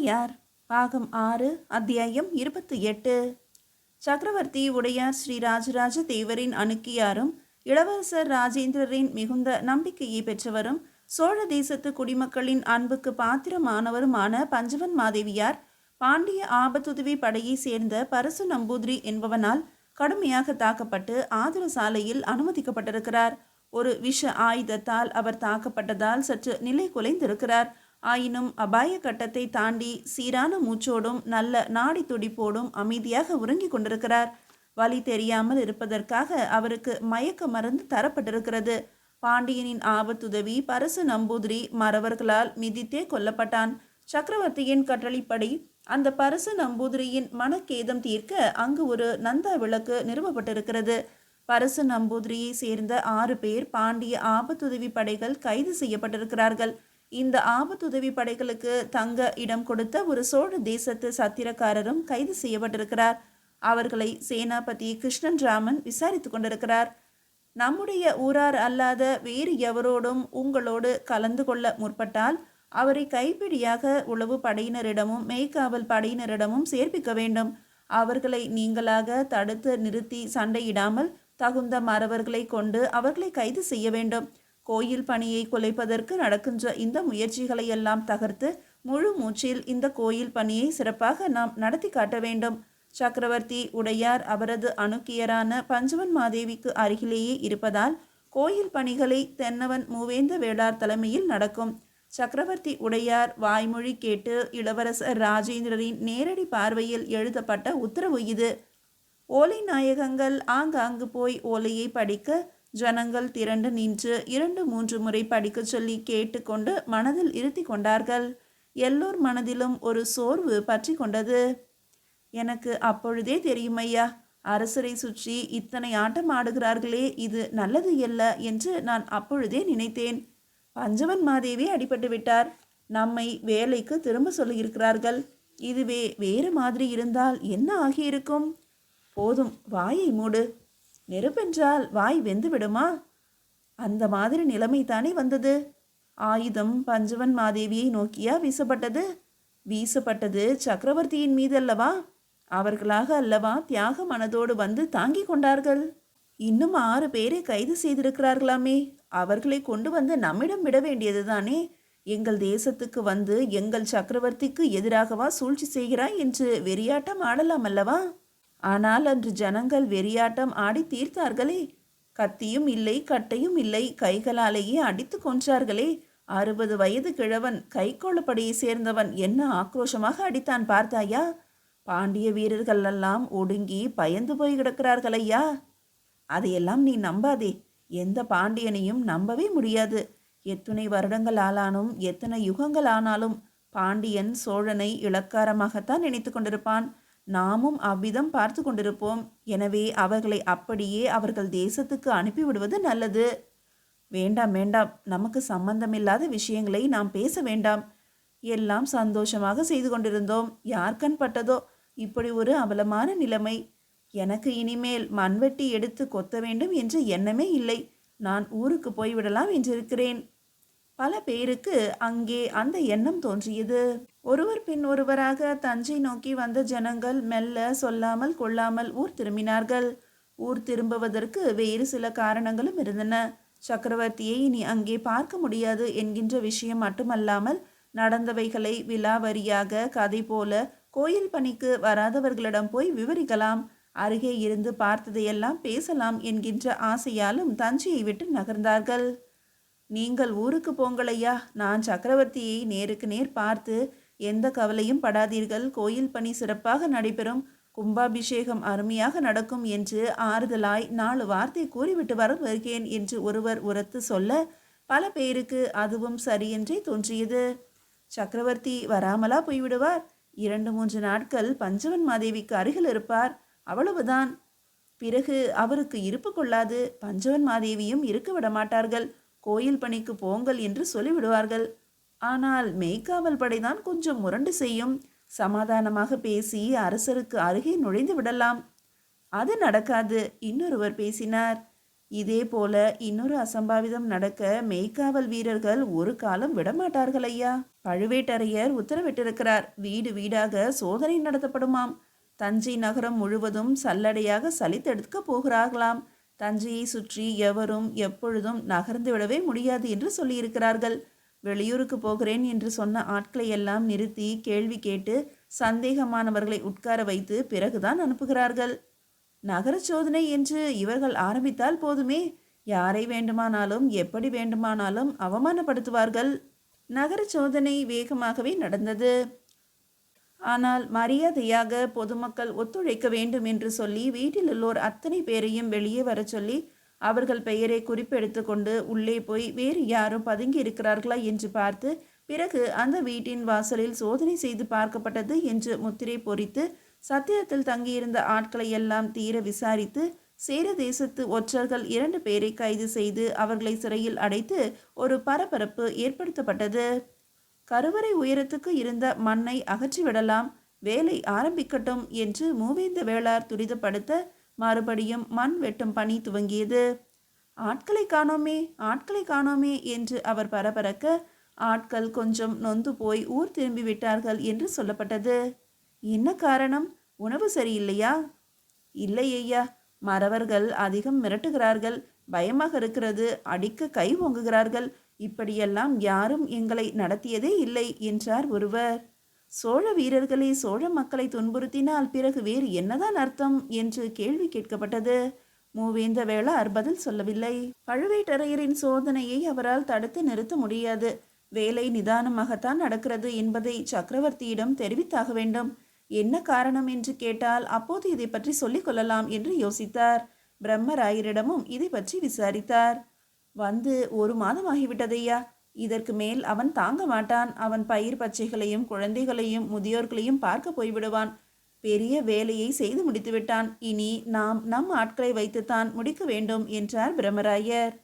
உடையார் பாகம் 6 அத்தியாயம் 28. சக்கரவர்த்தி உடையார் ஸ்ரீ ராஜராஜ தேவரின் அணுக்கியாரும் இளவரசர் ராஜேந்திரரின் மிகுந்த நம்பிக்கையை பெற்றவரும் சோழ தேசத்து குடிமக்களின் அன்புக்கு பாத்திரமானவருமான பஞ்சவன் மாதேவியார் பாண்டிய ஆபத்துதவி படையை சேர்ந்த பரசு நம்பூதிரி என்பவனால் கடுமையாக தாக்கப்பட்டு ஆதர சாலையில் அனுமதிக்கப்பட்டிருக்கிறார். ஒரு விஷ ஆயுதத்தால் அவர் தாக்கப்பட்டதால் சற்று நிலை குலைந்திருக்கிறார். ஆயினும் அபாய கட்டத்தை தாண்டி சீரான மூச்சோடும் நல்ல நாடி துடிப்போடும் அமைதியாக உறங்கிக் கொண்டிருக்கிறார். வலி தெரியாமல் இருப்பதற்காக அவருக்கு மயக்க மருந்து தரப்பட்டிருக்கிறது. பாண்டியனின் ஆபத்துதவி பரசு நம்பூதிரி மறவர்களால் மிதித்தே கொல்லப்பட்டான். சக்கரவர்த்தியின் கட்டளைப்படி அந்த பரசு நம்பூதிரியின் மனக்கேதம் தீர்க்க அங்கு ஒரு நந்தா விளக்கு நிறுவப்பட்டிருக்கிறது. பரசு நம்பூதிரியை சேர்ந்த 6 பேர் பாண்டிய ஆபத்துதவி படைகள் கைது செய்யப்பட்டிருக்கிறார்கள். இந்த ஆபத்துதவி படைகளுக்கு தங்க இடம் கொடுத்த ஒரு சோழ தேசத்து சத்திரக்காரரும் கைது செய்யப்பட்டிருக்கிறார். அவர்களை சேனாபதி கிருஷ்ணன் ராமன் விசாரித்து கொண்டிருக்கிறார். நம்முடைய ஊரார் அல்லாத வேறு எவரோடும் உங்களோடு கலந்து கொள்ள முற்பட்டால் அவரை கைப்பிடியாக உளவு படையினரிடமும் மெய்காவல் படையினரிடமும் சேர்ப்பிக்க வேண்டும். அவர்களை நீங்களாக தடுத்து நிறுத்தி சண்டையிடாமல் தகுந்த மறவர்களை கொண்டு அவர்களை கைது செய்ய வேண்டும். கோயில் பணியை குலைப்பதற்கு நடக்கின்ற இந்த முயற்சிகளை எல்லாம் தகர்த்து முழு மூச்சில் இந்த கோயில் பணியை சிறப்பாக நாம் நடத்தி காட்ட வேண்டும். சக்கரவர்த்தி உடையார் அவரது அணுக்கியரான பஞ்சவன் மாதேவிக்கு அருகிலேயே இருப்பதால் கோயில் பணிகளை தென்னவன் மூவேந்த வேளார் தலைமையில் நடக்கும். சக்கரவர்த்தி உடையார் வாய்மொழி கேட்டு இளவரசர் ராஜேந்திரரின் நேரடி பார்வையில் எழுதப்பட்ட உத்தரவு இது. ஓலை நாயகங்கள் ஆங்காங்கு போய் ஓலையை படிக்க ஜனங்கள் திரண்டு நின்று 2-3 முறை படிக்க சொல்லி கேட்டுக்கொண்டு மனதில் இருத்தி கொண்டார்கள். எல்லோர் மனதிலும் ஒரு சோர்வு பற்றி கொண்டது. எனக்கு அப்பொழுதே தெரியுமையா, அரசரை சுற்றி இத்தனை ஆட்டம் ஆடுகிறார்களே, இது நல்லது அல்ல என்று நான் அப்பொழுதே நினைத்தேன். பஞ்சவன் மாதேவி அடிபட்டு விட்டார். நம்மை வேலைக்கு திரும்ப சொல்லியிருக்கிறார்கள். இதுவே வேறு மாதிரி இருந்தால் என்ன ஆகியிருக்கும்? போதும், வாயை மூடு. நெருப்பென்றால் வாய் வெந்து விடுமா? அந்த மாதிரி நிலைமை தானே வந்தது. ஆயுதம் பஞ்சவன் மாதேவியை நோக்கியா வீசப்பட்டது? வீசப்பட்டது சக்கரவர்த்தியின் மீதல்லவா? அவர்களாக அல்லவா தியாக மனதோடு வந்து தாங்கி கொண்டார்கள். இன்னும் 6 பேரை கைது செய்திருக்கிறார்களாமே, அவர்களை கொண்டு வந்து நம்மிடம் விட வேண்டியது தானே. எங்கள் தேசத்துக்கு வந்து எங்கள் சக்கரவர்த்திக்கு எதிராகவா சூழ்ச்சி செய்கிறாய் என்று வெறியாட்டம் ஆடலாம் அல்லவா? ஆனால் அன்று ஜனங்கள் வெறியாட்டம் ஆடி தீர்த்தார்களே. கத்தியும் இல்லை, கட்டையும் இல்லை, கைகளாலேயே அடித்து கொன்றார்களே. 60 வயது கிழவன் கைக்கோளப்படையை சேர்ந்தவன் என்ன ஆக்ரோஷமாக அடித்தான் பார்த்தாயா? பாண்டிய வீரர்கள் எல்லாம் ஒடுங்கி பயந்து போய் கிடக்கிறார்கள் ஐயா. அதையெல்லாம் நீ நம்பாதே. எந்த பாண்டியனையும் நம்பவே முடியாது. எத்தனை வருடங்கள் ஆனாலும் எத்தனை யுகங்கள் ஆனாலும் பாண்டியன் சோழனை இளக்காரமாகத்தான் நினைத்து கொண்டிருப்பான். நாமும் அவ்விதம் பார்த்து கொண்டிருப்போம். எனவே அவர்களை அப்படியே அவர்கள் தேசத்துக்கு அனுப்பிவிடுவது நல்லது. வேண்டாம் வேண்டாம், நமக்கு சம்பந்தமில்லாத விஷயங்களை நாம் பேச வேண்டாம். எல்லாம் சந்தோஷமாக செய்து கொண்டிருந்தோம். யார் கண் பட்டதோ இப்படி ஒரு அவலமான நிலைமை. எனக்கு இனிமேல் மண்வெட்டி எடுத்து கொத்த வேண்டும் என்ற எண்ணமே இல்லை. நான் ஊருக்கு போய்விடலாம் என்றிருக்கிறேன். பல பேருக்கு அங்கே அந்த எண்ணம் தோன்றியது. ஒருவர் பின் ஒருவராக தஞ்சை நோக்கி வந்த ஜனங்கள் மெல்ல சொல்லாமல் கொள்ளாமல் ஊர் திரும்பினார்கள். ஊர் திரும்புவதற்கு வேறு சில காரணங்களும் இருந்தன. சக்கரவர்த்தியை இனி அங்கே பார்க்க முடியாது என்கின்ற விஷயம் மட்டுமல்லாமல் நடந்தவைகளை விலாவரியாக கதை போல கோயில் பணிக்கு வராதவர்களிடம் போய் விவரிக்கலாம், அருகே இருந்து பார்த்ததையெல்லாம் பேசலாம் என்கின்ற ஆசையாலும் தஞ்சையை விட்டு நகர்ந்தார்கள். நீங்கள் ஊருக்கு போங்களையா, நான் சக்கரவர்த்தியை நேருக்கு நேர் பார்த்து எந்த கவலையும் படாதீர்கள், கோயில் பணி சிறப்பாக நடைபெறும், கும்பாபிஷேகம் அருமையாக நடக்கும் என்று ஆறுதலாய் 4 வார்த்தை கூறிவிட்டு வருகிறேன் என்று ஒருவர் உரத்து சொல்ல பல பேருக்கு அதுவும் சரியென்றே தோன்றியது. சக்கரவர்த்தி வராமலா போய்விடுவார்? 2-3 நாட்கள் பஞ்சவன் மாதேவிக்கு அருகில் இருப்பார், அவ்வளவுதான். பிறகு அவருக்கு இருப்பு கொள்ளாது. பஞ்சவன் மாதேவியும் இருக்க விட மாட்டார்கள். கோயில் பணிக்கு போங்கள் என்று சொல்லிவிடுவார்கள். ஆனால் மெய்காவல் படைதான் கொஞ்சம் முரண்டு செய்யும். சமாதானமாக பேசி அரசருக்கு அருகே நுழைந்து விடலாம். அது நடக்காது. இன்னொருவர் பேசினார். இதே போல இன்னொரு அசம்பாவிதம் நடக்க மெய்க்காவல் வீரர்கள் ஒரு காலம் விடமாட்டார்கள் ஐயா. பழுவேட்டரையர் உத்தரவிட்டிருக்கிறார். வீடு வீடாக சோதனை நடத்தப்படுமாம். தஞ்சை நகரம் முழுவதும் சல்லடையாக சலித்தெடுக்க போகிறார்களாம். தஞ்சையை சுற்றி எவரும் எப்பொழுதும் நகர்ந்து விடவே முடியாது என்று சொல்லியிருக்கிறார்கள். வெளியூருக்கு போகிறேன் என்று சொன்ன ஆட்களை எல்லாம் நிறுத்தி கேள்வி கேட்டு சந்தேகமானவர்களை உட்கார வைத்து பிறகுதான் அனுப்புகிறார்கள். நகர சோதனை என்று இவர்கள் ஆரம்பித்தால் போதுமே, யாரை வேண்டுமானாலும் எப்படி வேண்டுமானாலும் அவமானப்படுத்துவார்கள். நகர சோதனை வேகமாகவே நடந்தது. ஆனால் மரியாதையாக பொதுமக்கள் ஒத்துழைக்க வேண்டும் என்று சொல்லி வீட்டில் உள்ளோர் அத்தனை பேரையும் வெளியே வர சொல்லி அவர்கள் பெயரை குறிப்பெடுத்து கொண்டு உள்ளே போய் வேறு யாரும் பதுங்கி இருக்கிறார்களா என்று பார்த்து பிறகு அந்த வீட்டின் வாசலில் சோதனை செய்து பார்க்கப்பட்டது என்று முத்திரை பொறித்து சத்திரத்தில் தங்கியிருந்த ஆட்களை எல்லாம் தீர விசாரித்து சேர தேசத்து ஒற்றர்கள் 2 பேரை கைது செய்து அவர்களை சிறையில் அடைத்து ஒரு பரபரப்பு ஏற்படுத்தப்பட்டது. கருவறை உயரத்துக்கு இருந்த மண்ணை அகற்றிவிடலாம், வேலை ஆரம்பிக்கட்டும் என்று மூவேந்த வேளார் துரிதப்படுத்த மறுபடியும் மண் வெட்டும் பணி துவங்கியது. ஆட்களை காணோமே என்று அவர் பரபரக்க ஆட்கள் கொஞ்சம் நொந்து போய் ஊர் திரும்பி விட்டார்கள் என்று சொல்லப்பட்டது. என்ன காரணம்? உணவு சரியில்லையா? இல்லை ஐயா, மறவர்கள் அதிகம் மிரட்டுகிறார்கள், பயமாக இருக்கிறது, அடிக்க கை ஓங்குகிறார்கள். இப்படியெல்லாம் யாரும் எங்களை நடத்தியதே இல்லை என்றார் ஒருவர். சோழ வீரர்களே சோழ மக்களை துன்புறுத்தினால் பிறகு வேறு என்னதான் அர்த்தம் என்று கேள்வி கேட்கப்பட்டது. மூவேந்த வேளார் பதில் சொல்லவில்லை. பழுவேட்டரையரின் சோதனையை அவரால் தடுத்து நிறுத்த முடியாது. வேலை நிதானமாகத்தான் நடக்கிறது என்பதை சக்கரவர்த்தியிடம் தெரிவித்தாக வேண்டும். என்ன காரணம் என்று கேட்டால் அப்போது இதை பற்றி சொல்லிக் கொள்ளலாம் என்று யோசித்தார். பிரம்மராயரிடமும் இதை பற்றி விசாரித்தார். வந்து 1 மாதம் ஆகிவிட்டதையா, இதற்கு மேல் அவன் தாங்க மாட்டான். அவன் பயிர் பச்சைகளையும் குழந்தைகளையும் முதியோர்களையும் பார்க்க போய்விடுவான். பெரிய வேலையை செய்து முடித்து விட்டான். இனி நாம் நம் ஆட்களை வைத்துத்தான் முடிக்க வேண்டும் என்றார் பிரம்மராயர்.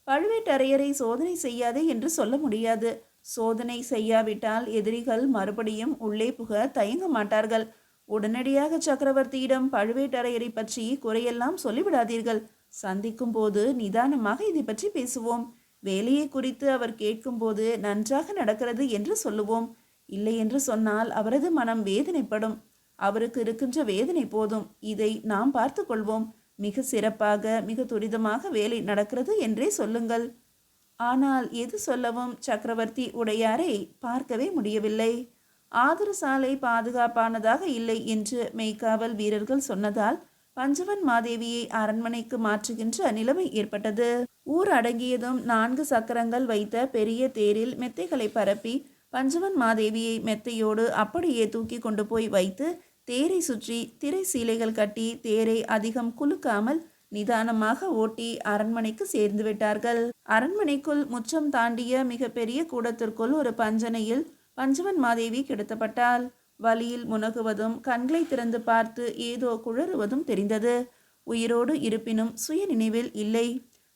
பழுவேட்டரையரை சோதனை செய்யாதே என்று சொல்ல முடியாது. சோதனை செய்யாவிட்டால் எதிரிகள் மறுபடியும் உள்ளே புக தயங்க மாட்டார்கள். உடனடியாக சக்கரவர்த்தியிடம் பழுவேட்டரையரை பற்றி குறையெல்லாம் சொல்லிவிடாதீர்கள். சந்திக்கும் போது நிதானமாக இதை பற்றி பேசுவோம். வேலையை குறித்து அவர் கேட்கும்போது நன்றாக நடக்கிறது என்று சொல்லுவோம். இல்லை என்று சொன்னால் அவரது மனம் வேதனைப்படும். அவருக்கு இருக்கின்ற வேதனை போதும். இதை நாம் பார்த்து கொள்வோம். மிக சிறப்பாக மிக துரிதமாக வேலை நடக்கிறது என்றே சொல்லுங்கள். ஆனால் எது சொல்லவும் சக்கரவர்த்தி உடையாரை பார்க்கவே முடியவில்லை. ஆதர சாலை பாதுகாப்பானதாக இல்லை என்று மெய்க்காவல் வீரர்கள் சொன்னதால் பஞ்சவன் மாதேவியை அரண்மனைக்கு மாற்றுகின்ற நிலைமை ஏற்பட்டது. ஊர் அடங்கியதும் 4 சக்கரங்கள் வைத்த பெரிய தேரில் மெத்தைகளை பரப்பி பஞ்சவன் மாதேவியை மெத்தையோடு அப்படியே தூக்கி கொண்டு போய் வைத்து தேரை சுற்றி திரை சீலைகள் கட்டி தேரை அதிகம் குலுக்காமல் நிதானமாக ஓட்டி அரண்மனைக்கு சேர்ந்து விட்டார்கள். அரண்மனைக்குள் முற்றம் தாண்டிய மிக பெரிய கூடத்திற்குள் ஒரு பஞ்சனையில் பஞ்சவன் மாதேவி கிடத்தப்பட்டாள். வலியில் முனகுவதும் கண்களை திறந்து பார்த்து ஏதோ குழறுவதும் தெரிந்தது. உயிரோடு இருப்பினும் சுய நினைவில் இல்லை.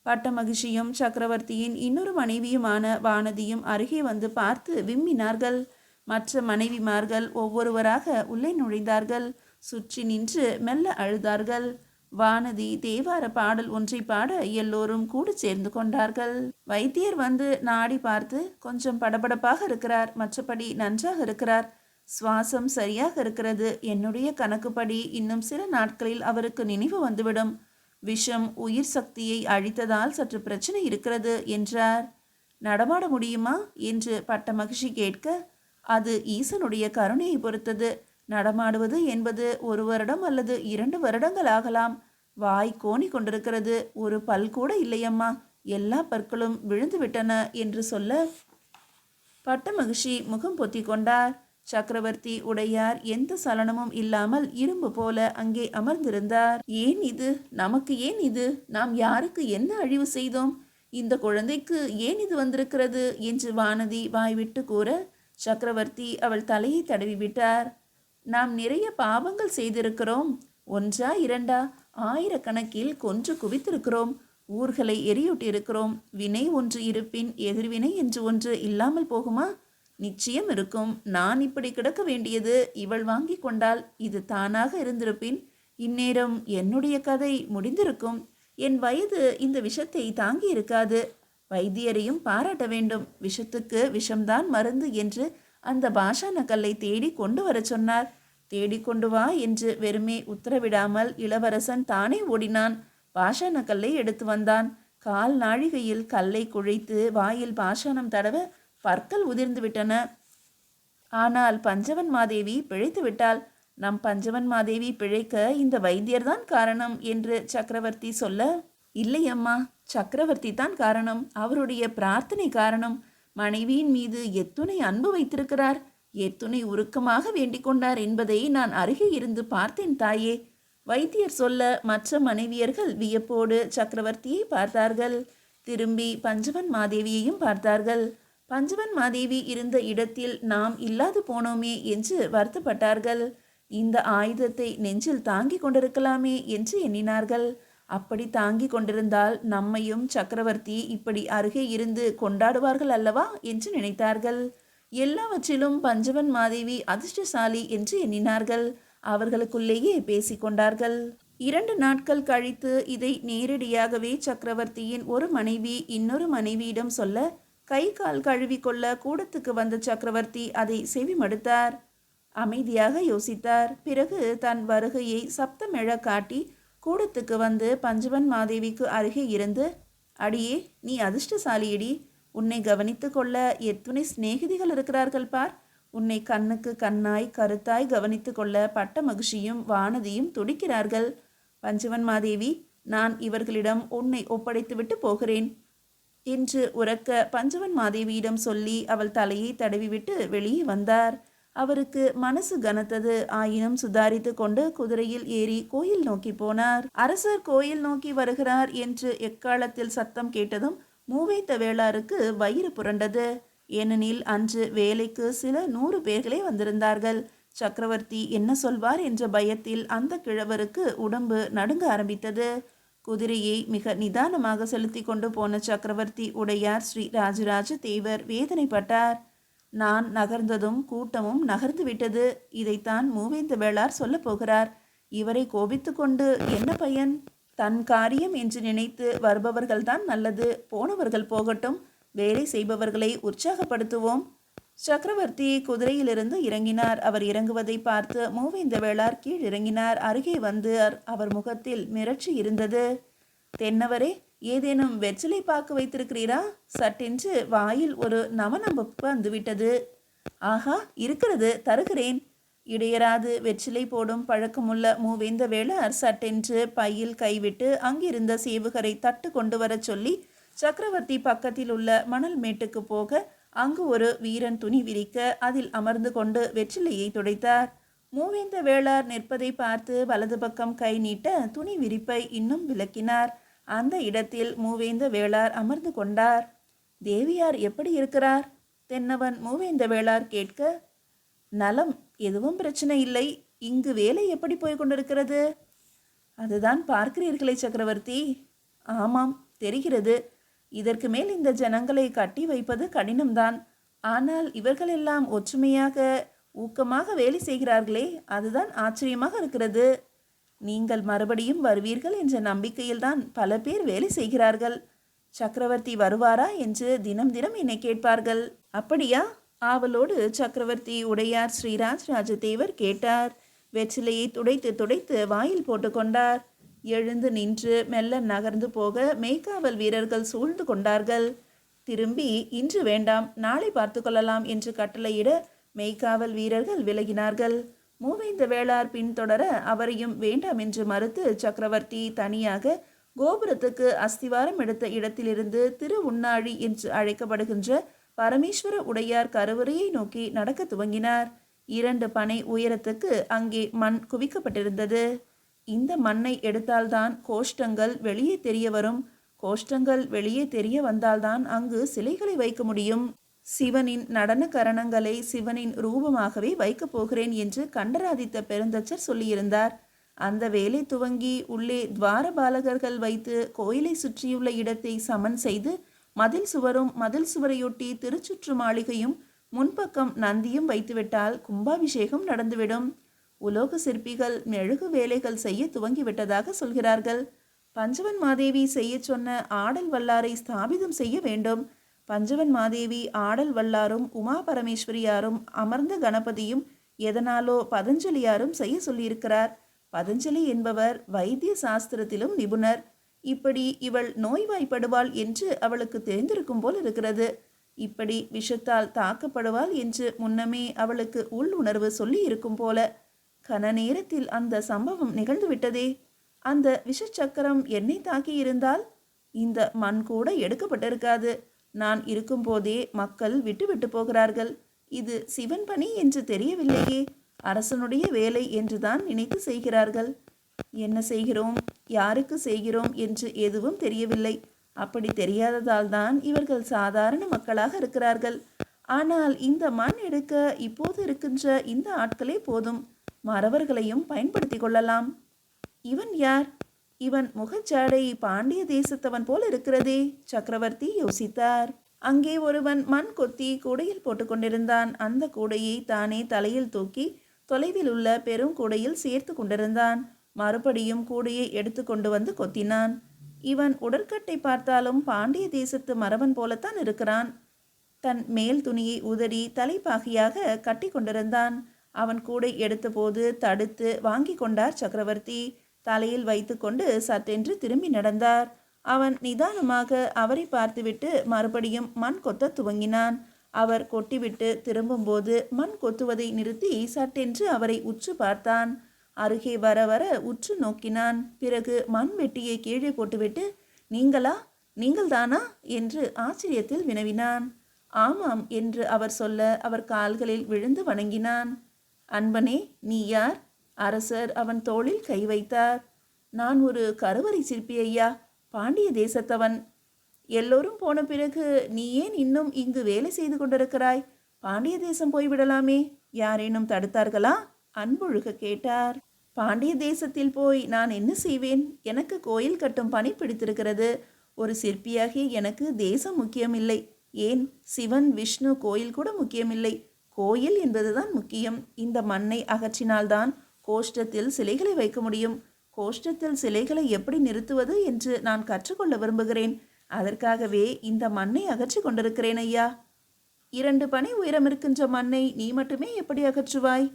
பட்ட மகிழ்ச்சியும் சக்கரவர்த்தியின் இன்னொரு மனைவியுமான வானதியும் அருகே வந்து பார்த்து விம்மினார்கள். மற்ற மனைவிமார்கள் ஒவ்வொருவராக உள்ளே நுழைந்தார்கள். சுற்றி நின்று மெல்ல அழுதார்கள். வானதி தேவார பாடல் ஒன்றை பாட எல்லோரும் கூட சேர்ந்து கொண்டார்கள். வைத்தியர் வந்து நாடி பார்த்து கொஞ்சம் படபடப்பாக இருக்கிறார், மற்றபடி நன்றாக இருக்கிறார், சுவாசம் சரியாக இருக்கிறது. என்னுடைய கணக்குப்படி இன்னும் சில நாட்களில் அவருக்கு நினைவு வந்துவிடும். விஷம் உயிர் சக்தியை அழித்ததால் சற்று பிரச்சனை இருக்கிறது என்றார். நடமாட முடியுமா என்று பட்ட மகிழ்ச்சி கேட்க, அது ஈசனுடைய கருணையை பொறுத்தது. நடமாடுவது என்பது 1 வருடம் அல்லது 2 வருடங்கள் ஆகலாம். வாய் கோணி கொண்டிருக்கிறது, ஒரு பல் கூட இல்லையம்மா, எல்லா பற்களும் விழுந்து விட்டன என்று சொல்ல பட்ட மகிழ்ச்சி முகம் பொத்தி கொண்டார். சக்கரவர்த்தி உடையார் எந்த சலனமும் இல்லாமல் இரும்பு போல அங்கே அமர்ந்திருந்தார். ஏன் இது? நமக்கு ஏன் இது? நாம் யாருக்கு என்ன அழிவு செய்தோம்? இந்த குழந்தைக்கு ஏன் இது வந்திருக்கிறது என்று வானதி வாய்விட்டு கூற சக்கரவர்த்தி அவள் தலையை தடவி விட்டார். நாம் நிறைய பாவங்கள் செய்திருக்கிறோம். 1 2 ஆயிரக்கணக்கில் கொன்று குவித்திருக்கிறோம். ஊர்களை எரியூட்டியிருக்கிறோம். வினை ஒன்று இருப்பின் எதிர்வினை என்று ஒன்று இல்லாமல் போகுமா? நிச்சயம் இருக்கும். நான் இப்படி கிடக்க வேண்டியது இவள் வாங்கி கொண்டால் இது தானாக இருந்திருப்பின் இந்நேரம் என்னுடைய கதை முடிந்திருக்கும். என் வயது இந்த விஷத்தை தாங்கி இருக்காது. வைத்தியரையும் பாராட்ட வேண்டும். விஷத்துக்கு விஷம்தான் மருந்து என்று அந்த பாஷான கல்லை தேடி கொண்டு வர சொன்னார். தேடிக்கொண்டு வா என்று வெறுமே உத்தரவிடாமல் இளவரசன் தானே ஓடினான். பாஷான கல்லை எடுத்து வந்தான். கால் நாழிகையில் கல்லை குழைத்து வாயில் பாஷானம் தடவ பற்கள் உதிர்ந்து விட்டன. ஆனால் பஞ்சவன் மாதேவி பிழைத்து விட்டாள். நம் பஞ்சவன் மாதேவி பிழைக்க இந்த வைத்தியர்தான் காரணம் என்று சக்கரவர்த்தி சொல்ல, இல்லை அம்மா, சக்கரவர்த்தி தான் காரணம். அவருடைய பிரார்த்தனை காரணம். மனைவியின் மீது எத்துணை அன்பு வைத்திருக்கிறார், எத்துணை உருக்கமாக வேண்டிக் கொண்டார் என்பதை நான் அருகே இருந்து பார்த்தேன் தாயே. வைத்தியர் சொல்ல மற்ற மனைவியர்கள் வியப்போடு சக்கரவர்த்தியை பார்த்தார்கள். திரும்பி பஞ்சவன் மாதேவியையும் பார்த்தார்கள். பஞ்சவன் மாதேவி இருந்த இடத்தில் நாம் இல்லாது போனோமே என்று வருத்தப்பட்டார்கள். இந்த ஆயுதத்தை நெஞ்சில் தாங்கி கொண்டிருக்கலாமே என்று எண்ணினார்கள். அப்படி தாங்கி கொண்டிருந்தால் நம்மையும் சக்கரவர்த்தி இப்படி அருகே இருந்து கொண்டாடுவார்கள் அல்லவா என்று நினைத்தார்கள். எல்லாவற்றிலும் பஞ்சவன் மாதேவி அதிர்ஷ்டசாலி என்று எண்ணினார்கள். அவர்களுக்குள்ளேயே பேசிக்கொண்டார்கள். 2 நாட்கள் கழித்து இதை நேரடியாகவே சக்கரவர்த்தியின் ஒரு மனைவி இன்னொரு மனைவியிடம் சொல்ல, கை கால் கழுவிக்கொள்ள கூடத்துக்கு வந்த சக்கரவர்த்தி அதை செவிமடுத்தார். அமைதியாக யோசித்தார். பிறகு தன் வருகையை சப்தமெழ காட்டி கூடத்துக்கு வந்து பஞ்சவன் மாதேவிக்கு அருகே இருந்து, அடியே, நீ அதிர்ஷ்டசாலியடி. உன்னை கவனித்து கொள்ள எத்துணை சிநேகிதிகள் இருக்கிறார்கள் பார். உன்னை கண்ணுக்கு கண்ணாய் கருத்தாய் கவனித்து கொள்ள பட்ட மகிழ்ச்சியும் வானதியும் துடிக்கிறார்கள். பஞ்சவன் மாதேவி, நான் இவர்களிடம் உன்னை ஒப்படைத்துவிட்டு போகிறேன் என்று உரக்க பஞ்சவன் மாதேவியிடம் சொல்லி அவள் தலையை தடவிவிட்டு வெளியே வந்தார். அவருக்கு மனசு கனத்தது. ஆயினும் சுதாரித்து கொண்டு குதிரையில் ஏறி கோயில் நோக்கி போனார். அரசர் கோயில் நோக்கி வருகிறார் என்று எக்காலத்தில் சத்தம் கேட்டதும் மூவேந்த வேளாருக்கு வயிறு புரண்டது. ஏனெனில் அன்று வேலைக்கு சில 100 பேர்களே வந்திருந்தார்கள். சக்கரவர்த்தி என்ன சொல்வார் என்ற பயத்தில் அந்த கிழவருக்கு உடம்பு நடுங்க ஆரம்பித்தது. குதிரையை மிக நிதானமாக செலுத்தி கொண்டு போன சக்கரவர்த்தி உடையார் ஸ்ரீ ராஜராஜ தேவர் வேதனைப்பட்டார். நான் நகர்ந்ததும் கூட்டமும் நகர்ந்து விட்டது. இதைத்தான் மூவேந்த வேளார் சொல்ல போகிறார். இவரை கோபித்து கொண்டு என்ன பயன்? தன் காரியம் என்று நினைத்து வருபவர்கள்தான் நல்லது. போனவர்கள் போகட்டும். வேலை செய்பவர்களை உற்சாகப்படுத்துவோம். சக்கரவர்த்தி குதிரையிலிருந்து இறங்கினார். அவர் இறங்குவதை பார்த்து மூவேந்த வேளார் கீழ் இறங்கினார். அருகே வந்து அவர் முகத்தில் மிரட்சி இருந்தது. தென்னவரே, ஏதேனும் வெற்றிலை பாக்கு வைத்திருக்கிறீரா? சட்டென்று வாயில் ஒரு நவநம்பு வந்துவிட்டது. ஆஹா, இருக்கிறது, தருகிறேன். இடையராது வெற்றிலை போடும் பழக்கமுள்ள மூவேந்த வேளார் சட்டென்று பையில் கைவிட்டு அங்கிருந்த சேவகரை தட்டு கொண்டு வர சொல்லி சக்கரவர்த்தி பக்கத்தில் உள்ள மணல் மேட்டுக்கு போக அங்கு ஒரு வீரன் துணி விரிக்க அதில் அமர்ந்து கொண்டு வெற்றிலையை துடைத்தார். மூவேந்த வேளார் நிற்பதை பார்த்து வலது பக்கம் கை நீட்ட துணி விரிப்பை இன்னும் விளக்கினார். அந்த இடத்தில் மூவேந்த வேளார் அமர்ந்து கொண்டார். தேவியார் எப்படி இருக்கிறார்? தென்னவன் மூவேந்த வேளார் கேட்க, நலம், எதுவும் பிரச்சனை இல்லை. இங்கு வேலை எப்படி போய் கொண்டிருக்கிறது? அதுதான் பார்க்கிறீர்களே சக்கரவர்த்தி. ஆமாம், தெரிகிறது. இதற்கு மேல் இந்த ஜனங்களை கட்டி வைப்பது கடினம்தான். ஆனால் இவர்களெல்லாம் ஒற்றுமையாக ஊக்கமாக வேலை செய்கிறார்களே, அதுதான் ஆச்சரியமாக இருக்கிறது. நீங்கள் மறுபடியும் வருவீர்கள் என்ற நம்பிக்கையில்தான் பல பேர் வேலை செய்கிறார்கள். சக்கரவர்த்தி வருவாரா என்று தினம் தினம் என்னை கேட்பார்கள். அப்படியா? ஆவலோடு சக்கரவர்த்தி உடையார் ஸ்ரீராஜ் ராஜதேவர் கேட்டார். வெற்றிலையை துடைத்து துடைத்து வாயில் போட்டுக்கொண்டார். எழுந்து நின்று மெல்ல நகர்ந்து போக மெய்காவல் வீரர்கள் சூழ்ந்து கொண்டார்கள். திரும்பி இன்று வேண்டாம், நாளை பார்த்து கொள்ளலாம் என்று கட்டளையிட மெய்காவல் வீரர்கள் விலகினார்கள். மூவேந்த வேளார் பின்தொடர அவரையும் வேண்டாம் என்று மறுத்து சக்கரவர்த்தி தனியாக கோபுரத்துக்கு அஸ்திவாரம் எடுத்த இடத்திலிருந்து திரு உண்ணாழி என்று அழைக்கப்படுகின்ற பரமேஸ்வர உடையார் கருவறையை நோக்கி நடக்க துவங்கினார். 2 பனை உயரத்துக்கு அங்கே மண் குவிக்கப்பட்டிருந்தது. இந்த மண்ணை எடுத்தால்தான் கோஷ்டங்கள் வெளியே தெரிய வரும். கோஷ்டங்கள் வெளியே தெரிய வந்தால்தான் அங்கு சிலைகளை வைக்க முடியும். சிவனின் நடன கரணங்களை சிவனின் ரூபமாகவே வைக்கப் போகிறேன் என்று கண்டராதித்த பெருந்தச்சர் சொல்லியிருந்தார். அந்த வேலை துவங்கி உள்ளே துவார பாலகர்கள் வைத்து கோயிலை சுற்றியுள்ள இடத்தை சமன் செய்து மதில் சுவரும் மதில் சுவரையொட்டி திருச்சுற்று மாளிகையும் முன்பக்கம் நந்தியும் வைத்துவிட்டால் கும்பாபிஷேகம் நடந்துவிடும். உலோக சிற்பிகள் மெழுகு வேலைகள் செய்ய துவங்கிவிட்டதாக சொல்கிறார்கள். பஞ்சவன் மாதேவி செய்ய சொன்ன ஆடல் வல்லாரை ஸ்தாபிதம் செய்ய வேண்டும். பஞ்சவன் மாதேவி ஆடல் வல்லாரும் உமா பரமேஸ்வரியாரும் அமர்ந்த கணபதியும் எதனாலோ பதஞ்சலியாரும் செய்ய சொல்லியிருக்கிறார். பதஞ்சலி என்பவர் வைத்திய சாஸ்திரத்திலும் நிபுணர். இப்படி இவள் நோய்வாய்ப்படுவாள் என்று அவளுக்கு தெரிந்திருக்கும் போல் இருக்கிறது. இப்படி விஷத்தால் தாக்கப்படுவாள் என்று முன்னமே அவளுக்கு உள் உணர்வு சொல்லி இருக்கும் போல. கன நேரத்தில் அந்த சம்பவம் நிகழ்ந்து விட்டதே. அந்த விஷச்சக்கரம் என்னை தாக்கி இருந்தால் இந்த மண் கூட எடுக்கப்பட்டிருக்காது. நான் இருக்கும்போதே மக்கள் விட்டு விட்டு போகிறார்கள். இது சிவன் பணி என்று தெரியவில்லையே. அரசனுடைய வேலை என்றுதான் நினைத்து செய்கிறார்கள். என்ன செய்கிறோம், யாருக்கு செய்கிறோம் என்று எதுவும் தெரியவில்லை. அப்படி தெரியாததால் தான் இவர்கள் சாதாரண மக்களாக இருக்கிறார்கள். ஆனால் இந்த மண் எடுக்க இப்போது இருக்கின்ற இந்த ஆட்களே போதும். மறவர்களையும் பயன்படுத்தி கொள்ளலாம். இவன் யார்? இவன் முகச்சாடை பாண்டிய தேசத்தவன் போல் இருக்கிறதே. சக்கரவர்த்தி யோசித்தார். அங்கே ஒருவன் மண் கொத்தி கூடையில் போட்டுக்கொண்டிருந்தான். அந்த கூடையை தானே தலையில் தூக்கி தொலைவில் உள்ள பெரும் கூடையில் சேர்த்து கொண்டிருந்தான். மறுபடியும் கூடையை எடுத்து கொண்டு வந்து கொத்தினான். இவன் உடற்கட்டை பார்த்தாலும் பாண்டிய தேசத்து மறவன் போலத்தான் இருக்கிறான். தன் மேல் துணியை உதறி தலைப்பாகையாக கட்டி கொண்டிருந்தான். அவன் கூடை எடுத்தபோது தடுத்து வாங்கி கொண்டார் சக்கரவர்த்தி. தலையில் வைத்து கொண்டு சட்டென்று திரும்பி நடந்தார். அவன் நிதானமாக அவரை பார்த்துவிட்டு மறுபடியும் மண் கொத்த துவங்கினான். அவர் கொட்டிவிட்டு திரும்பும்போது மண் கொத்துவதை நிறுத்தி சட்டென்று அவரை உற்று பார்த்தான். அருகே வர வர உற்று நோக்கினான். பிறகு மண் வெட்டியை கீழே போட்டுவிட்டு, நீங்களா, நீங்கள்தானா என்று ஆச்சரியத்தில் வினவினான். ஆமாம் என்று அவர் சொல்ல அவர் கால்களில் விழுந்து வணங்கினான். அன்பனே, நீ யார்? அரசர் அவன் தோளில் கை வைத்தார். நான் ஒரு கருவறை சிற்பி ஐயா, பாண்டிய தேசத்தவன். எல்லோரும் போன பிறகு நீ ஏன் இன்னும் இங்கு வேலை செய்து கொண்டிருக்கிறாய்? பாண்டிய தேசம் போய்விடலாமே. யாரேனும் தடுத்தார்களா? அன்பொழுக கேட்டார். பாண்டிய தேசத்தில் போய் நான் என்ன செய்வேன்? எனக்கு கோயில் கட்டும் பணி பிடித்திருக்கிறது. ஒரு சிற்பியாகிய எனக்கு தேசம் முக்கியமில்லை. ஏன், சிவன் விஷ்ணு கோயில் கூட முக்கியமில்லை. கோயில் என்பதுதான் முக்கியம். இந்த மண்ணை அகற்றினால்தான் கோஷ்டத்தில் சிலைகளை வைக்க முடியும். கோஷ்டத்தில் சிலைகளை எப்படி நிறுத்துவது என்று நான் கற்றுக்கொள்ள விரும்புகிறேன். அதற்காகவே இந்த மண்ணை அகற்றி கொண்டிருக்கிறேன் ஐயா. 2 பனை உயரம் இருக்கின்ற மண்ணை நீ மட்டுமே எப்படி அகற்றுவாய்?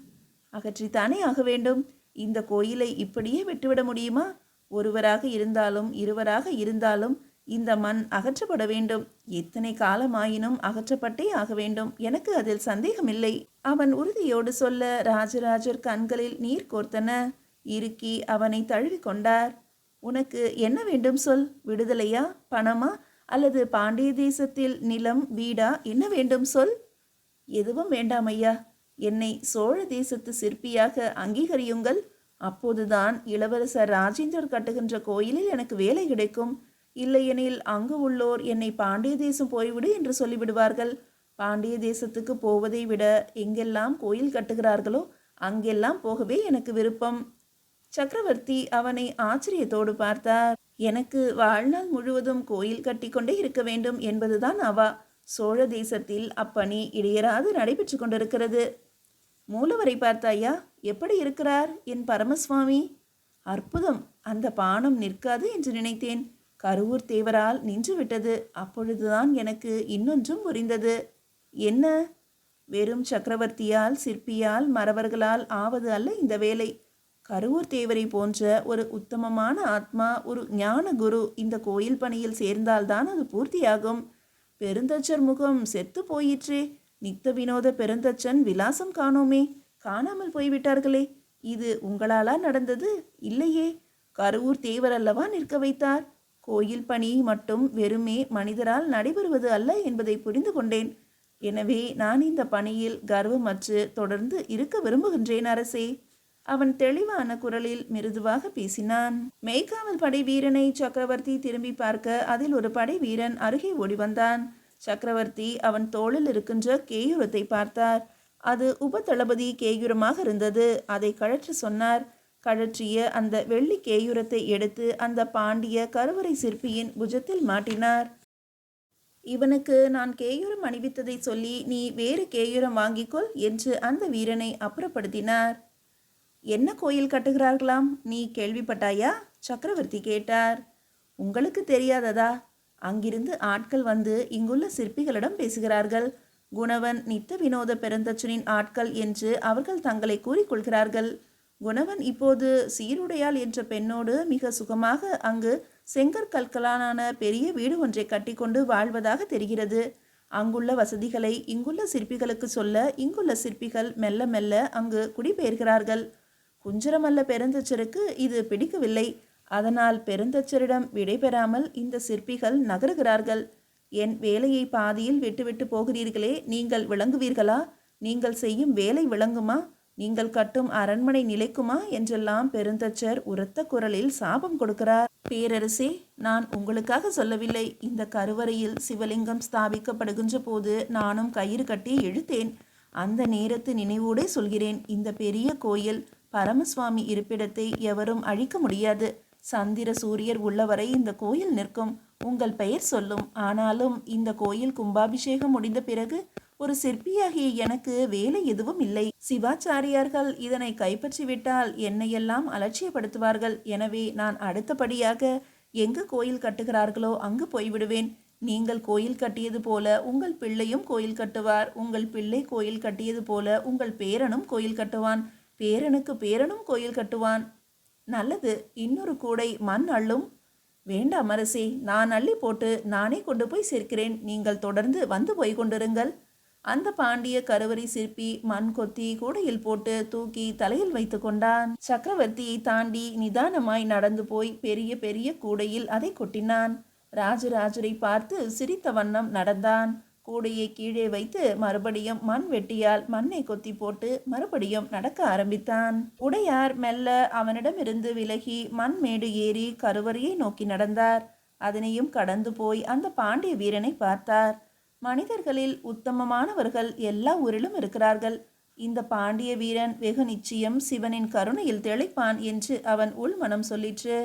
அகற்றித்தானே ஆக வேண்டும். இந்த கோயிலை இப்படியே விட்டுவிட முடியுமா? ஒருவராக இருந்தாலும் இருவராக இருந்தாலும் இந்த மண் அகற்றப்பட வேண்டும். எத்தனை காலமாயினும் அகற்றப்பட்டே ஆக வேண்டும். எனக்கு அதில் சந்தேகமில்லை. அவன் உறுதியோடு சொல்ல ராஜராஜர் கண்களில் நீர் கோர்த்தன. இறுக்கி அவனை தழுவி கொண்டார். உனக்கு என்ன வேண்டும் சொல். விடுதலையா, பணமா, அல்லது பாண்டிய தேசத்தில் நிலம், வீடா? என்ன வேண்டும் சொல். எதுவும் வேண்டாம் ஐயா. என்னை சோழ தேசத்து சிற்பியாக அங்கீகரியுங்கள். அப்போதுதான் இளவரசர் ராஜேந்திரர் கட்டுகின்ற கோயிலில் எனக்கு வேலை கிடைக்கும். இல்லையெனில் அங்கு உள்ளோர் என்னை பாண்டிய தேசம் போய்விடு என்று சொல்லிவிடுவார்கள். பாண்டிய தேசத்துக்கு போவதை விட எங்கெல்லாம் கோயில் கட்டுகிறார்களோ அங்கெல்லாம் போகவே எனக்கு விருப்பம். சக்கரவர்த்தி அவனை ஆச்சரியத்தோடு பார்த்தார். எனக்கு வாழ்நாள் முழுவதும் கோயில் கட்டிக்கொண்டே இருக்க வேண்டும் என்பதுதான் அவா. சோழ தேசத்தில் அப்பணி இடையராது நடைபெற்று கொண்டிருக்கிறது. மூலவரை பார்த்தாயா? எப்படி இருக்கிறார் என் பரமசுவாமி? அற்புதம். அந்த பானம் நிற்காது என்று நினைத்தேன். கருவூர் தேவரால் நின்று விட்டது. அப்பொழுதுதான் எனக்கு இன்னொன்றும் புரிந்தது. என்ன? வெறும் சக்கரவர்த்தியால், சிற்பியால், மறவர்களால் ஆவது அல்ல இந்த வேலை. கருவூர் தேவரை போன்ற ஒரு உத்தமமான ஆத்மா, ஒரு ஞான குரு இந்த கோயில் பணியில் சேர்ந்தால்தான் அது பூர்த்தியாகும். பெருந்தச்சர் முகம் செத்து போயிற்றே. நித்த வினோத பெருந்தச்சன் விலாசம் காணோமே. காணாமல் போய்விட்டார்களே. இது உங்களாலா நடந்தது? இல்லையே, கருவூர் தேவர் அல்லவா நிற்க வைத்தார். கோயில் பணி மட்டும் வெறுமே மனிதரால் நடைபெறுவது அல்ல என்பதை புரிந்து கொண்டேன். எனவே நான் இந்த பணியில் கர்வமற்று தொடர்ந்து இருக்க விரும்புகின்றேன் அரசே. அவன் தெளிவான குரலில் மிருதுவாக பேசினான். மெய்காவல் படை வீரனை சக்கரவர்த்தி திரும்பி பார்க்க அதில் ஒரு படை வீரன் அருகே ஓடி வந்தான். சக்கரவர்த்தி அவன் தோளில் இருக்கின்ற கேயூரத்தை பார்த்தார். அது உபதளபதி கேயூரமாக இருந்தது. அதை கழற்ற சொன்னார். கழற்றிய அந்த வெள்ளி கேயூரத்தை எடுத்து அந்த பாண்டிய கருவறை சிற்பியின் புஜத்தில் மாட்டினார். இவனுக்கு நான் கேயூரம் அணிவித்ததை சொல்லி நீ வேறு கேயூரம் வாங்கிக்கொள் என்று அந்த வீரனை அப்புறப்படுத்தினார். என்ன கோயில் கட்டுகிறார்களாம், நீ கேள்விப்பட்டாயா? சக்கரவர்த்தி கேட்டார். உங்களுக்கு தெரியாததா? அங்கிருந்து ஆட்கள் வந்து இங்குள்ள சிற்பிகளிடம் பேசுகிறார்கள். குணவன் நித்த வினோத பெருந்தச்சனின் ஆட்கள் என்று அவர்கள் தங்களை கூறிக்கொள்கிறார்கள். குணவன் இப்போது சீருடையாள் என்ற பெண்ணோடு மிக சுகமாக அங்கு செங்கற்கற்களாலான பெரிய வீடு ஒன்றை கட்டிக்கொண்டு வாழ்வதாக தெரிகிறது. அங்குள்ள வசதிகளை இங்குள்ள சிற்பிகளுக்கு சொல்ல இங்குள்ள சிற்பிகள் மெல்ல மெல்ல அங்கு குடிபெயர்கிறார்கள். குஞ்சரமல்ல பெருந்தச்சருக்கு இது பிடிக்கவில்லை. அதனால் பெருந்தச்சரிடம் விடைபெறாமல் இந்த சிற்பிகள் நகருகிறார்கள். என் வேலையை பாதியில் விட்டுவிட்டு போகிறீர்களே, நீங்கள் விளங்குவீர்களா? நீங்கள் செய்யும் வேலை விளங்குமா? நீங்கள் கட்டும் அரண்மனை நிலைக்குமா என்றெல்லாம் பெருந்தச்சர் உரத்த குரலில் சாபம் கொடுக்கிறார். பேரரசே, நான் உங்களுக்காக சொல்லவில்லை. இந்த கருவறையில் சிவலிங்கம் ஸ்தாபிக்கப்படுகின்ற போது நானும் கயிறு கட்டி இழுத்தேன். அந்த நேரத்து நினைவோடே சொல்கிறேன். இந்த பெரிய கோயில் பரமசுவாமி இருப்பிடத்தை எவரும் அழிக்க முடியாது. சந்திர சூரியர் உள்ளவரை இந்த கோயில் நிற்கும். உங்கள் பெயர் சொல்லும். ஆனாலும் இந்த கோயில் கும்பாபிஷேகம் முடிந்த பிறகு ஒரு சிற்பியாகிய எனக்கு வேலை எதுவும் இல்லை. சிவாச்சாரியார்கள் இதனை கைப்பற்றிவிட்டால் என்னையெல்லாம் அலட்சியப்படுத்துவார்கள். எனவே நான் அடுத்தபடியாக எங்கு கோயில் கட்டுகிறார்களோ அங்கு போய்விடுவேன். நீங்கள் கோயில் கட்டியது போல உங்கள் பிள்ளையும் கோயில் கட்டுவார். உங்கள் பிள்ளை கோயில் கட்டியது போல உங்கள் பேரனும் கோயில் கட்டுவான். பேரனுக்கு பேரனும் கோயில் கட்டுவான். நல்லது, இன்னொரு கூடை மண் அள்ளும். வேண்டாம் அரசே, நான் அள்ளி போட்டு நானே கொண்டு போய் சேர்க்கிறேன். நீங்கள் தொடர்ந்து வந்து போய் கொண்டிருங்கள். அந்த பாண்டிய கருவறை சிற்பி மண் கொத்தி கூடையில் போட்டு தூக்கி தலையில் வைத்து கொண்டான். சக்கரவர்த்தியை தாண்டி நிதானமாய் நடந்து போய் பெரிய பெரிய கூடையில் அதை கொட்டினான். ராஜராஜரை பார்த்து சிரித்த வண்ணம் நடந்தான். கூடையை கீழே வைத்து மறுபடியும் மண் வெட்டியால் மண்ணை கொத்தி போட்டு மறுபடியும் நடக்க ஆரம்பித்தான். உடையார் மெல்ல அவனிடமிருந்து விலகி மண் மேடு ஏறி கருவறையை நோக்கி நடந்தார். அதனையும் கடந்து போய் அந்த பாண்டிய வீரனை பார்த்தார். மனிதர்களில் உத்தமமானவர்கள் எல்லா ஊரிலும் இருக்கிறார்கள். இந்த பாண்டிய வீரன் வெகு நிச்சயம் சிவனின் கருணையில் திளைப்பான் என்று அவன் உள்மனம் சொல்லிற்று.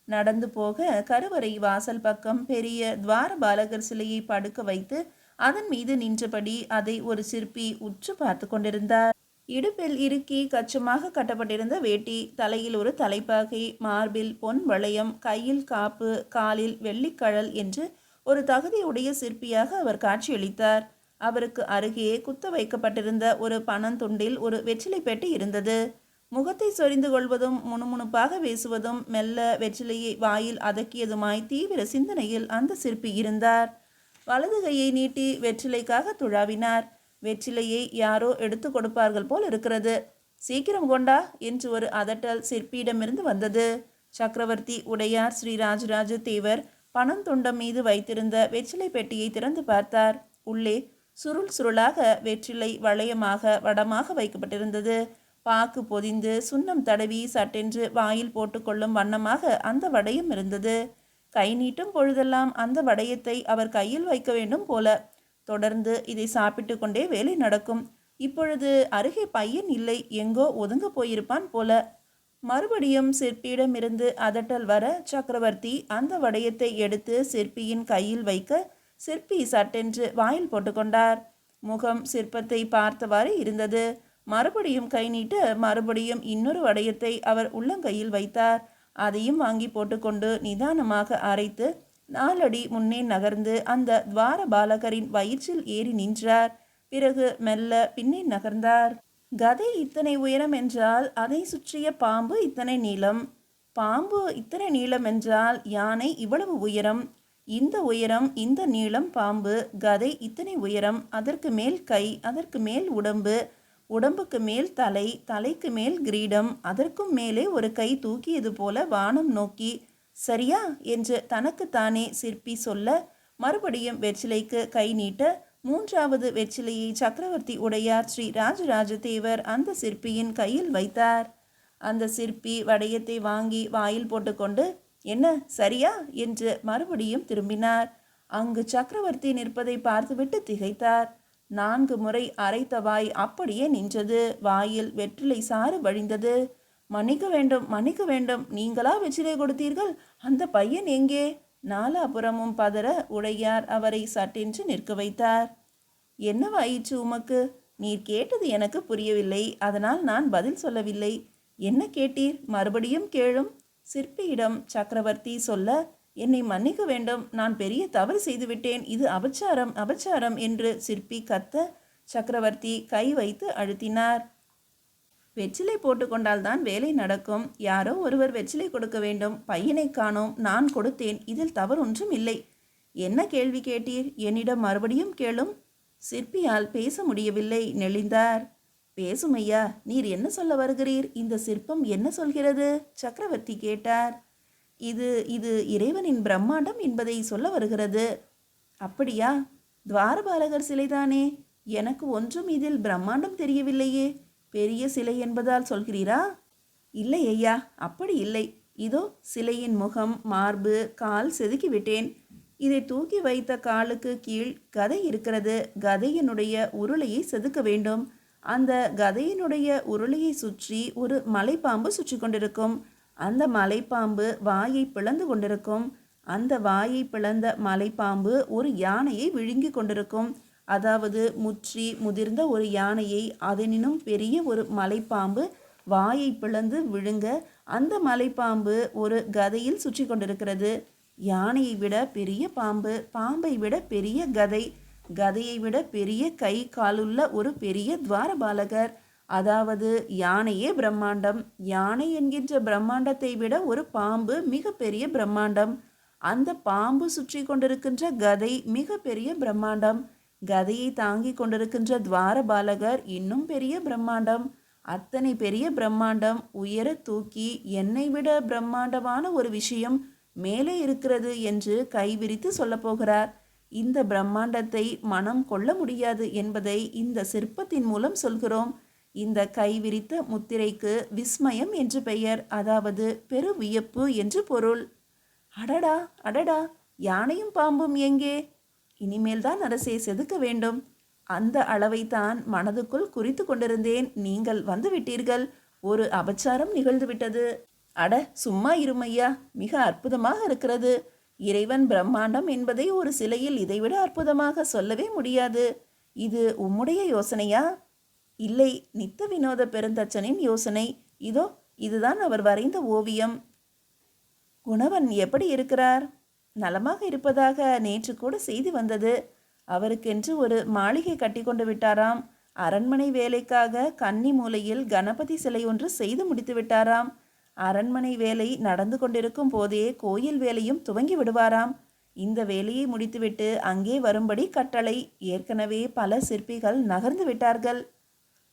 நடந்து போக கருவறை வாசல் பக்கம் பெரிய துவார பாலகர் சிலையை படுக்க வைத்து அதன் மீது நின்றபடி அதை ஒரு சிற்பி உற்று பார்த்து கொண்டிருந்தார். இடுப்பில் இறுக்கி கச்சமாக கட்டப்பட்டிருந்த வேட்டி, தலையில் ஒரு தலைப்பாகை, மார்பில் பொன் வளையம், கையில் காப்பு, காலில் வெள்ளிக்கழல் என்று ஒரு தகுதியுடைய சிற்பியாக அவர் காட்சியளித்தார். அவருக்கு அருகே குத்த வைக்கப்பட்டிருந்த ஒரு பனந்துண்டில் ஒரு வெற்றிலை பெட்டி இருந்தது. முகத்தை சொரிந்து கொள்வதும் முணுமுணுப்பாக பேசுவதும் மெல்ல வெற்றிலையை வாயில் அதக்கியதுமாய் தீவிர சிந்தனையில் அந்த சிற்பி இருந்தார். வலது கையை நீட்டி வெற்றிலைக்காக துழாவினார். வெற்றிலையை யாரோ எடுத்து கொடுப்பார்கள் போல் இருக்கிறது. சீக்கிரம் கொண்டா என்று ஒரு அதட்டல் சிற்பியிடமிருந்து வந்தது. சக்கரவர்த்தி உடையார் ஸ்ரீ ராஜராஜ தேவர் பணம் துண்டம் மீது வைத்திருந்த வெற்றிலை பெட்டியை திறந்து பார்த்தார். உள்ளே சுருள் சுருளாக வெற்றிலை வளையமாக வடமாக வைக்கப்பட்டிருந்தது. பாக்கு பொதிந்து சுண்ணம் தடவி சட்டென்று வாயில் போட்டுக்கொள்ளும் வண்ணமாக அந்த வடையும் இருந்தது. கை நீட்டும் பொழுதெல்லாம் அந்த வடையத்தை அவர் கையில் வைக்க வேண்டும் போல. தொடர்ந்து இதை சாப்பிட்டு கொண்டே வேலை நடக்கும். இப்பொழுது அருகே பையன் இல்லை, எங்கோ ஒதுங்க போயிருப்பான் போல. மறுபடியும் சிற்பியிடமிருந்து அதட்டல் வர சக்கரவர்த்தி அந்த வடையத்தை எடுத்து சிற்பியின் கையில் வைக்க சிற்பி சட்டென்று வாயில் போட்டுக்கொண்டார். முகம் சிற்பத்தை பார்த்தவாறு இருந்தது. மறுபடியும் கை நீட்ட மறுபடியும் இன்னொரு வடையத்தை அவர் உள்ளங்கையில் வைத்தார். அதையும் வாங்கி போட்டுக்கொண்டு நிதானமாக அரைத்து 4 அடி முன்னே நகர்ந்து அந்த துவார பாலகரின் வயிற்றில் ஏறி நின்றார். பிறகு மெல்ல பின்னே நகர்ந்தார். கதை இத்தனை உயரம் என்றால் அதை சுற்றிய பாம்பு இத்தனை நீளம். பாம்பு இத்தனை நீளம் என்றால் யானை இவ்வளவு உயரம். இந்த உயரம், இந்த நீளம் பாம்பு. கதை இத்தனை உயரம். அதற்கு மேல் கை, அதற்கு மேல் உடம்பு, உடம்புக்கு மேல் தலை, தலைக்கு மேல் கிரீடம், அதற்கும் மேலே ஒரு கை தூக்கியது போல வானம் நோக்கி. சரியா என்று தனக்குத்தானே சிற்பி சொல்ல மறுபடியும் வெற்றிலைக்கு கை நீட்ட 3வது வெற்றிலையை சக்கரவர்த்தி உடையார் ஸ்ரீ ராஜராஜ தேவர் அந்த சிற்பியின் கையில் வைத்தார். அந்த சிற்பி வடையத்தை வாங்கி வாயில் போட்டுக்கொண்டு என்ன சரியா என்று மறுபடியும் திரும்பினார். அங்கு சக்கரவர்த்தி நிற்பதை பார்த்துவிட்டு திகைத்தார். 4 முறை அரைத்த வாய் அப்படியே நின்றது. வாயில் வெற்றிலை சாறு வழிந்தது. மன்னிக்க வேண்டும், மன்னிக்க வேண்டும். நீங்களா வெற்றிலை கொடுத்தீர்கள்? அந்த பையன் எங்கே? நாலாபுறமும் பதற உடையார் அவரை சட்டென்று நிற்க வைத்தார். என்னவாயிற்று உமக்கு? நீர் கேட்டது எனக்கு புரியவில்லை. அதனால் நான் பதில் சொல்லவில்லை. என்ன கேட்டீர்? மறுபடியும் கேளும். சிற்பியிடம் சக்கரவர்த்தி சொல்ல என்னை மன்னிக்க வேண்டும், நான் பெரிய தவறு செய்துவிட்டேன், இது அபச்சாரம் அபச்சாரம் என்று சிற்பி கத்த சக்கரவர்த்தி கை வைத்து அழுத்தினார். வெற்றிலை போட்டுக்கொண்டால்தான் வேலை நடக்கும். யாரோ ஒருவர் வெற்றிலை கொடுக்க வேண்டும். பையனை காணோம், நான் கொடுத்தேன், இதில் தவறு ஒன்றும் இல்லை. என்ன கேள்வி கேட்டீர்? என்னிடம் மறுபடியும் கேளும். சிற்பியால் பேச முடியவில்லை, நெளிந்தார். பேசும் ஐயா, நீர் என்ன சொல்ல வருகிறீர்? இந்த சிற்பம் என்ன சொல்கிறது? சக்கரவர்த்தி கேட்டார். இது இது இறைவனின் பிரம்மாண்டம் என்பதை சொல்ல வருகிறது. அப்படியா? துவாரபாலகர் சிலைதானே? எனக்கு ஒன்றும் இதில் பிரம்மாண்டம் தெரியவில்லையே. பெரிய சிலை என்பதால் சொல்கிறீரா? இல்லை ஐயா, அப்படி இல்லை. இதோ சிலையின் முகம், மார்பு, கால் செதுக்கிவிட்டேன். இதை தூக்கி வைத்த காலுக்கு கீழ் கதை இருக்கிறது. கதையினுடைய உருளையை செதுக்க வேண்டும். அந்த கதையினுடைய உருளையை சுற்றி ஒரு மலைப்பாம்பு சுற்றி கொண்டிருக்கும். அந்த மலைப்பாம்பு வாயை பிளந்து கொண்டிருக்கும். அந்த வாயை பிளந்த மலைப்பாம்பு ஒரு யானையை விழுங்கி கொண்டிருக்கும். அதாவது முற்றி முதிர்ந்த ஒரு யானையை அதனினும் பெரிய ஒரு மலைப்பாம்பு வாயை பிளந்து விழுங்க அந்த மலைப்பாம்பு ஒரு கதையில் சுற்றி கொண்டிருக்கிறது. யானையை விட பெரிய பாம்பு, பாம்பை விட பெரிய கதை, கதையை விட பெரிய கை காலுள்ள ஒரு பெரிய துவாரபாலகர். அதாவது யானையே பிரம்மாண்டம். யானை என்கின்ற பிரம்மாண்டத்தை விட ஒரு பாம்பு மிக பெரிய பிரம்மாண்டம். அந்த பாம்பு சுற்றி கொண்டிருக்கின்ற கதை மிக பெரிய பிரம்மாண்டம். கதையை தாங்கி கொண்டிருக்கின்ற துவாரபாலகர் இன்னும் பெரிய பிரம்மாண்டம். அத்தனை பெரிய பிரம்மாண்டம் உயர தூக்கி என்னை விட பிரம்மாண்டமான ஒரு விஷயம் மேலே இருக்கிறது என்று கைவிரித்து சொல்லப்போகிறார். இந்த பிரம்மாண்டத்தை மனம் கொள்ள முடியாது என்பதை இந்த சிற்பத்தின் மூலம் சொல்கிறோம். இந்த கைவிரித்த முத்திரைக்கு விஸ்மயம் என்று பெயர், அதாவது பெரு வியப்பு என்று பொருள். அடடா அடடா, யானையும் பாம்பும் எங்கே? இனிமேல் தான் அரசே செதுக்க வேண்டும். அந்த அளவை தான் மனதுக்குள் குறித்து கொண்டிருந்தேன். நீங்கள் வந்துவிட்டீர்கள். ஒரு அபச்சாரம் நிகழ்ந்துவிட்டது. அட சும்மா இருமையா, மிக அற்புதமாக இருக்கிறது. இறைவன் பிரம்மாண்டம் என்பதை ஒரு சிலையில் இதைவிட அற்புதமாக சொல்லவே முடியாது. இது உம்முடைய யோசனையா? இல்லை, நித்த வினோத பெருந்தச்சனின் யோசனை. இதோ இதுதான் அவர் வரைந்த ஓவியம். குணவன் எப்படி இருக்கிறார்? நலமாக இருப்பதாக நேற்று கூட செய்தி வந்தது. அவருக்கென்று ஒரு மாளிகை கட்டி கொண்டு விட்டாராம். அரண்மனை வேலைக்காக கன்னி மூலையில் கணபதி சிலை ஒன்று செய்து முடித்து விட்டாராம். அரண்மனை வேலை நடந்து கொண்டிருக்கும் போதே கோயில் வேலையும் துவங்கி விடுவாராம். இந்த வேலையை முடித்துவிட்டு அங்கே வரும்படி கட்டளை. ஏற்கனவே பல சிற்பிகள் நகர்ந்து விட்டார்கள்.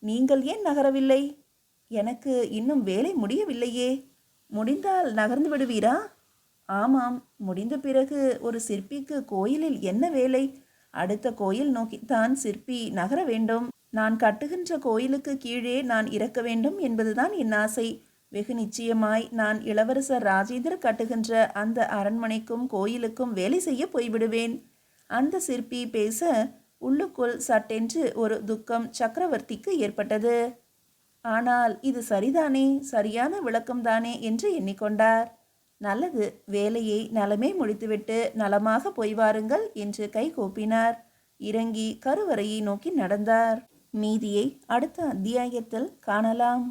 நீங்கள் ஏன் நகரவில்லை? எனக்கு இன்னும் வேலை முடியவில்லையே. முடிந்தால் நகர்ந்து விடுவீரா? ஆமாம், முடிந்த பிறகு ஒரு சிற்பிக்கு கோயிலில் என்ன வேலை? அடுத்த கோயில் நோக்கித்தான் சிற்பி நகர வேண்டும். நான் கட்டுகின்ற கோயிலுக்கு கீழே நான் இறக்க வேண்டும் என்பதுதான் என் ஆசை. வெகு நிச்சயமாய் நான் இளவரசர் ராஜேந்திர கட்டுகின்ற அந்த அரண்மனைக்கும் கோயிலுக்கும் வேலை செய்ய போய்விடுவேன். அந்த சிற்பி பேச உள்ளுக்குள் சட்டென்று ஒரு துக்கம் சக்கரவர்த்திக்கு ஏற்பட்டது. ஆனால் இது சரிதானே, சரியான விளக்கம்தானே என்று எண்ணிக்கொண்டார். நல்லது, வேலையை நலமே முடித்துவிட்டு நலமாக போய் வாருங்கள் என்று கை கூப்பினார். இறங்கி கருவறையை நோக்கி நடந்தார். மீதியை அடுத்த அத்தியாயத்தில் காணலாம்.